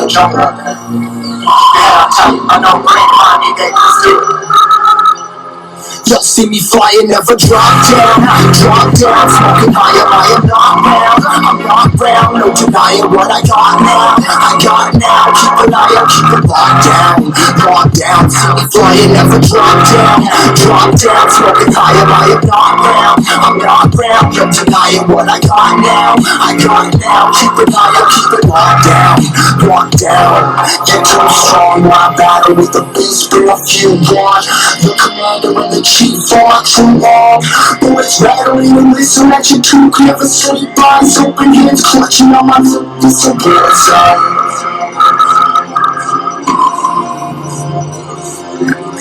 jump up. And I'm telling you, I know great money they can steal. You'll see me flying, never drop down. Smoking higher, not round. I'm not round, no denying what I got now. Keep an eye out, keep it locked down. See me flying, never drop down. Smoking higher, not round. I'm not round, no denying what I got now. Keep an eye out, keep it locked down. You're too strong, my battle with the beast, girl, you want. The commander and the chief are too long. Bullets rattling and listen at you too clever. Silly eyes, open hands clutching on my lip. This a war zone.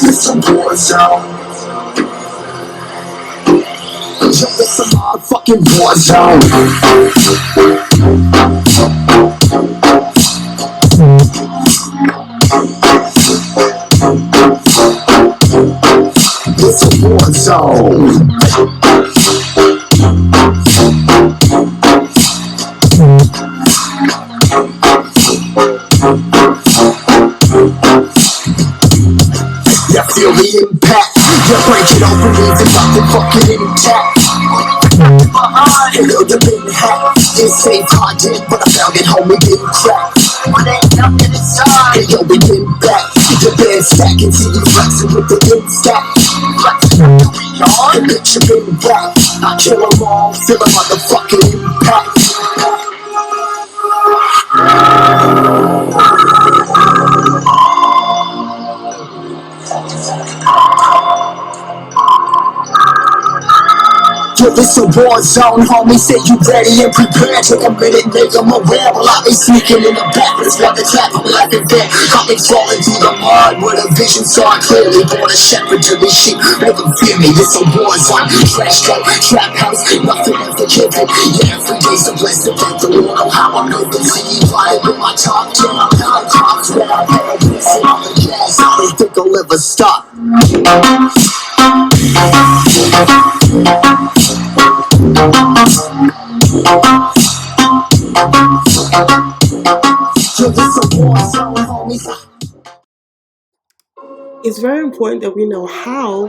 It's a war zone. It's a motherfucking war zone. It's a war zone. You feel the impact. You break it open, leaving nothing fucking intact. Hello, you've been hacked. It's safe content, but I found it home, it didn't crack. But ain't nothing inside. Hey yo, we been back. Your bed stacking, see you flexing with the stack. Flexing with the yard, and bitch, you been back. I kill them all, feel a motherfucking impact. Yo, this a war zone, homie, say you ready and prepared. Take a minute, make them aware. Well, I be sneaking in the back, but it's not the trap, I'm laughing there. I've been falling through the mud where the vision saw clearly. Born a shepherd to these sheep, make them fear me. This a war zone, trash coat, trap house, nothing ever given. Yeah, every day's a blessing, thank the Lord. Oh, how I'm living, see you riding with my top down. I'm cops round, I'm pissing on the gas. I don't think I'll ever stop. It's very important that we know how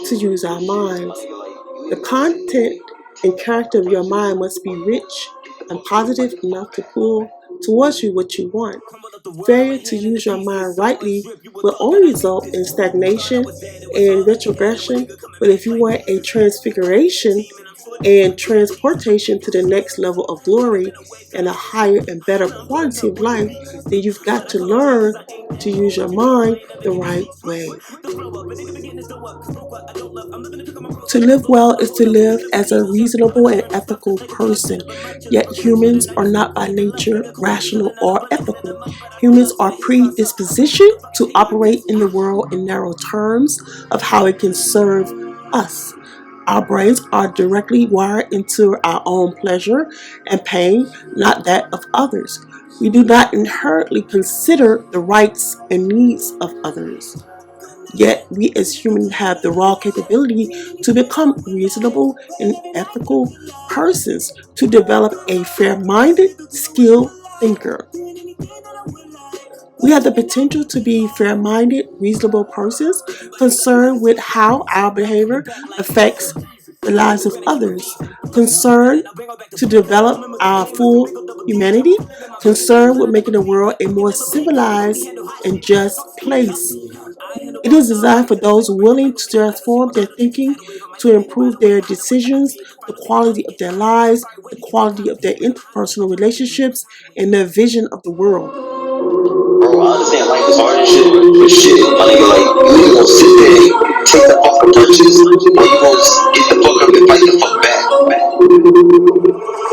to use our minds. The content and character of your mind must be rich and positive enough to pull towards you what you want. Failure to use your mind rightly will only result in stagnation and retrogression, but if you want a transfiguration and transportation to the next level of glory and a higher and better quality of life, then you've got to learn to use your mind the right way. To live well is to live as a reasonable and ethical person. Yet humans are not by nature rational or ethical. Humans are predispositioned to operate in the world in narrow terms of how it can serve us. Our brains are directly wired into our own pleasure and pain, not that of others. We do not inherently consider the rights and needs of others. Yet we as humans have the raw capability to become reasonable and ethical persons, to develop a fair-minded, skilled thinker. We have the potential to be fair-minded, reasonable persons concerned with how our behavior affects the lives of others, concerned to develop our full humanity, concerned with making the world a more civilized and just place. It is designed for those willing to transform their thinking, to improve their decisions, the quality of their lives, the quality of their interpersonal relationships, and their vision of the world. Bro, I understand life is hard and shit, but shit, my nigga, like, you either gonna sit there and take the fuck of purchase, or you gonna get the fuck up and fight the fuck back.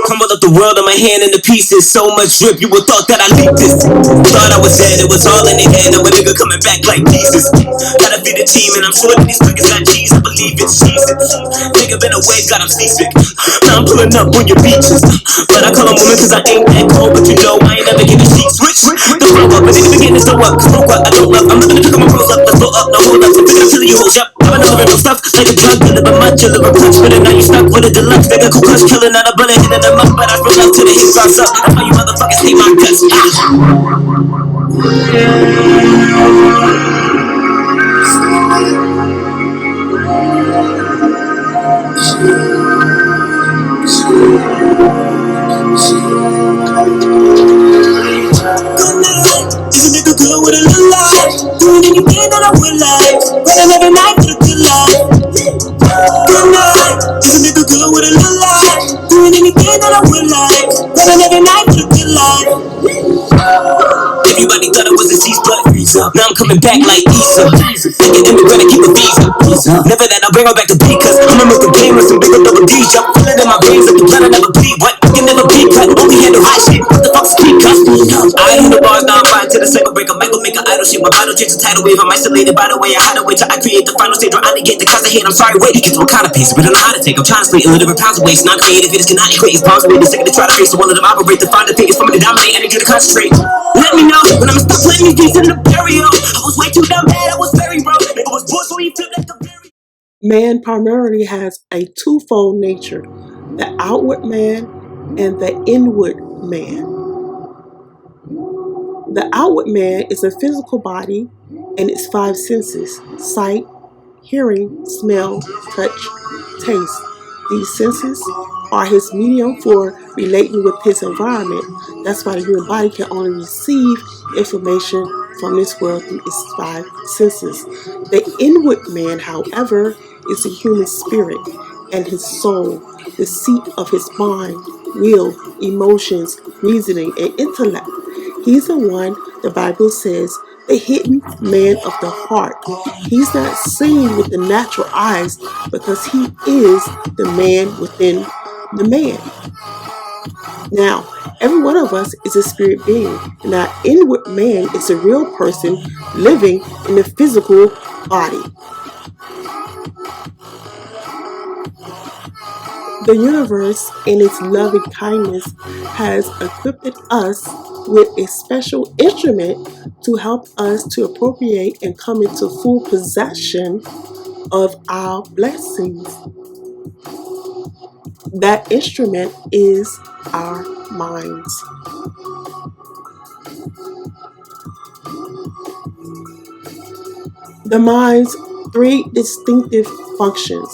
Crumbled up the world on my hand into pieces. So much drip, you would thought that I leaked this. Thought I was dead, it was all in the head of a nigga coming back like Jesus. Gotta feed the team, and I'm sure that these niggas got cheese. I believe it's Jesus. Nigga been away, got him seasick. Now I'm pulling up on your beaches. But I call them women cause I ain't that cold. But you know I ain't never getting sheet switch. The flow up, and in the beginning, so up. Smoke what I don't love. I'm looking to pick up my bros up. Let's go up, no hold up. So pick it up till you hold up. I've been delivering no stuff like a drug dealer, but my dealer, a punch. But now you stuck with a deluxe. Nigga, cool crush killing out a bullet, hitting them up. But I roll up to the hip drops up. That's why you motherfuckers hate my guts. Good night. Is a nigga good with a little life? Doing anything that I would like. Running every night for the good life. Good night. Is a nigga good with a little life? Doing anything that I would like. Running every night for the good life. Everybody thought I was a cease, but now I'm coming back like Issa. Thinking immigrant and keep a visa. Never that I'll bring her back to B, cause I'm a the game with some big double D. Jump, feel it in my veins, like the blood I never bleed. What? I can never be cut, only handle hot shit. What the fuck's keep cut? I hit the bars, now I'm fine to the cycle breaker. Might go make an idol shit, my vital change a tidal wave. I'm isolated by the way I hide away till I create the final stage where I negate the cause I hate. I'm sorry, wait, get to a kind of pace, but I don't know how to take. I'm trying to split 11 pounds of waste, not creative, it is cannot equate. It's bombs away, the second to try to face. So one of them operate to find the biggest for me to dominate, energy to concentrate. Let me know when I'ma stop playing these beats in the burial. I was way too damn bad, I was very broke. Nigga was poor, so he flipped like the very. Man primarily has a twofold nature, the outward man and the inward man. The outward man is a physical body and its five senses: sight, hearing, smell, touch, taste. These senses are his medium for relating with his environment. That's why the human body can only receive information from this world through its five senses. The inward man, however, is the human spirit and his soul, the seat of his mind, will, emotions, reasoning, and intellect. He's the one, the Bible says, the hidden man of the heart. He's not seen with the natural eyes because he is the man within the man. Now, every one of us is a spirit being, and our inward man is a real person living in the physical body. The universe, in its loving kindness, has equipped us with a special instrument to help us to appropriate and come into full possession of our blessings. That instrument is our minds. The mind's three distinctive functions.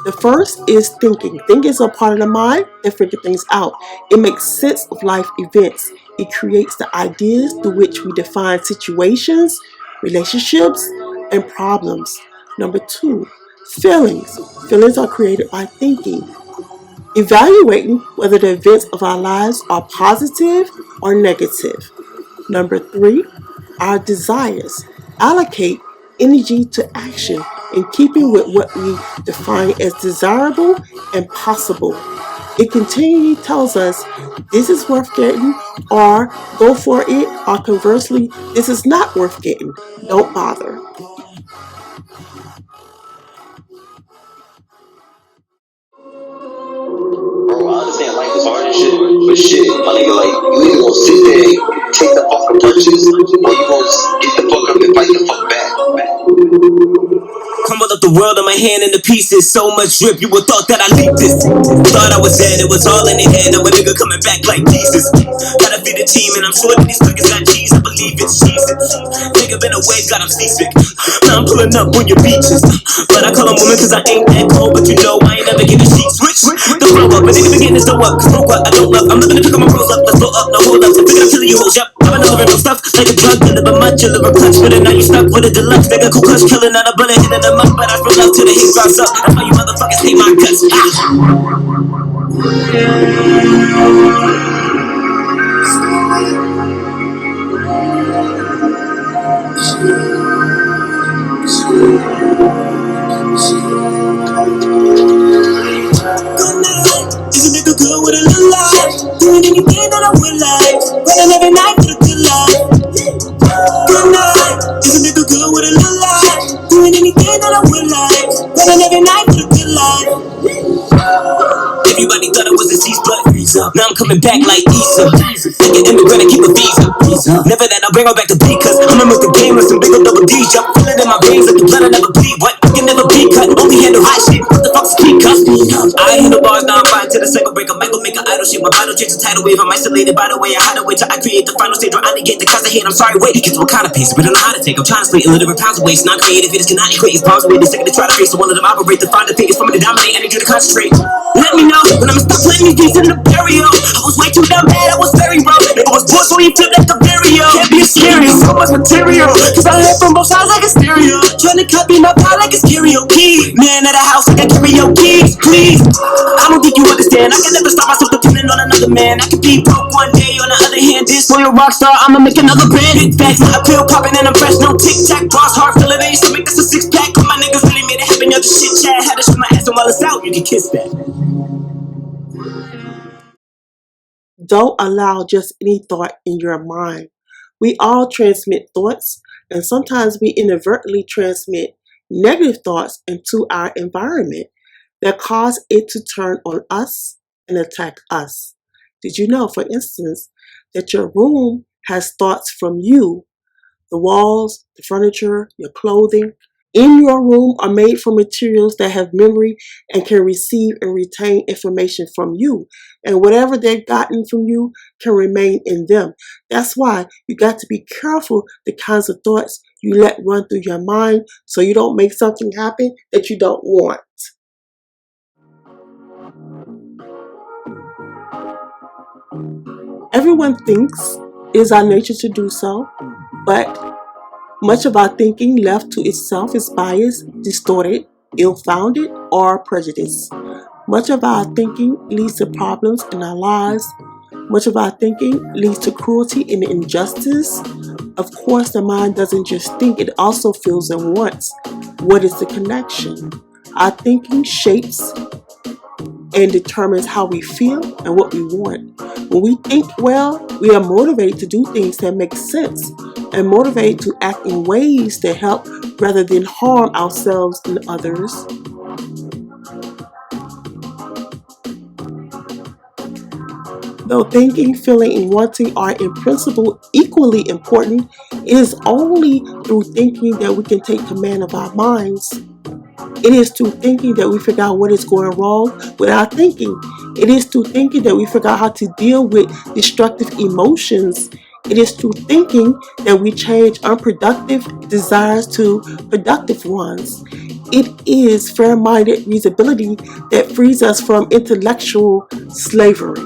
The first is thinking. Thinking is a part of the mind that figures things out. It makes sense of life events. It creates the ideas through which we define situations, relationships, and problems. Number two, feelings. Feelings are created by thinking, evaluating whether the events of our lives are positive or negative. Number three, our desires. Allocate energy to action in keeping with what we define as desirable and possible. It continually tells us this is worth getting, or go for it, or conversely, this is not worth getting. Don't bother. Bro, I understand life is hard and shit, but shit, my nigga, like, you either gonna sit there and take the fucking punches, or you gonna get the fuck up and fight the fuck back. Crumbled up the world on my hand into pieces. So much drip, you would thought that I leaked this. Thought I was dead, it was all in the head. Now a nigga coming back like Jesus. Gotta feed the team, and I'm sure that these niggas got cheese. I believe it's Jesus. Nigga been away, got him seasick. Now I'm pulling up on your beaches. But I call them woman cause I ain't that cold. But you know I ain't never get a sheet switch. The flow up, but nigga been getting this dough up. Cause broke what I don't love. I'm living to pick up my bros up. Let's blow up, no hold up. So figure I'm killing you hoes, yep. I'm delivering no stuff like a drug dealer, but my dealer a clutch. But now you stuck with a deluxe. Nigga cool clutch killing out a bullet hitting them up. But I feel love till the heat drops up. That's why you motherfuckers hate my guts. Good night. Is a nigga good with a little life? Doing anything that I would like. Running every night for the good life. Good night. Is a nigga good with a little life? Doing anything that I would like. Running every night for the good life. Everybody thought I was a cease, but now I'm coming back like Issa. Thinking immigrant and keep a visa. Never that I'll bring her back to B, cause I'm with the game with some big double D. Jump, feel it in my veins like the blood I never bleed. What? I can never be cut, only handle hot shit. What the fuck's keep cut? I hit the bars, now I'm fine to the cycle breaker. Might go make an idol shit. My bottle change the tidal wave. I'm isolated by the way I hide away till I create the final stage where I negate the constant hate. I'm sorry, wait. It gets what kind of pace, but I don't know how to take. I'm trying to split illiterate pounds of waste. Not creative, it is cannot equate. It's pounds away. The second they try to face, so one of them operate. The find the thing is for me to dominate, energy to concentrate. Let me know when I'ma stop playing these beats in the burial. I was way too damn bad, I was very wrong. Nigga was poor, so he flipped like the stereo. Can't be scary, so much material. Cause I heard from both sides like a stereo. Trying to copy my pie like it's karaoke. Man at the house like a karaoke. Please, I don't think you understand. I can never stop myself depending on another man. I could be broke one day, on the other hand, this loyal rock star, I'ma make another brand. Big bags, my appeal popping and I'm fresh. No tic-tac, boss hard, fill it in. So make this a six-pack. All my niggas really made it happen. Y'all just shit-chat. Had to shoot my ass and while it's out, you can kiss that. Don't allow just any thought in your mind. We all transmit thoughts, and sometimes we inadvertently transmit negative thoughts into our environment that cause it to turn on us and attack us. Did you know, for instance, that your room has thoughts from you? The walls, the furniture, your clothing in your room are made from materials that have memory and can receive and retain information from you. And whatever they've gotten from you can remain in them. That's why you got to be careful the kinds of thoughts you let run through your mind so you don't make something happen that you don't want. Everyone thinks it is our nature to do so, but much of our thinking left to itself is biased, distorted, ill-founded, or prejudiced. Much of our thinking leads to problems in our lives. Much of our thinking leads to cruelty and injustice. Of course, the mind doesn't just think, it also feels and wants. What is the connection? Our thinking shapes and determines how we feel and what we want. When we think well, we are motivated to do things that make sense and motivated to act in ways that help rather than harm ourselves and others. Though thinking, feeling, and wanting are in principle equally important, it is only through thinking that we can take command of our minds. It is through thinking that we figure out what is going wrong with our thinking. It is through thinking that we figure out how to deal with destructive emotions. It is through thinking that we change unproductive desires to productive ones. It is fair-minded reasonability that frees us from intellectual slavery.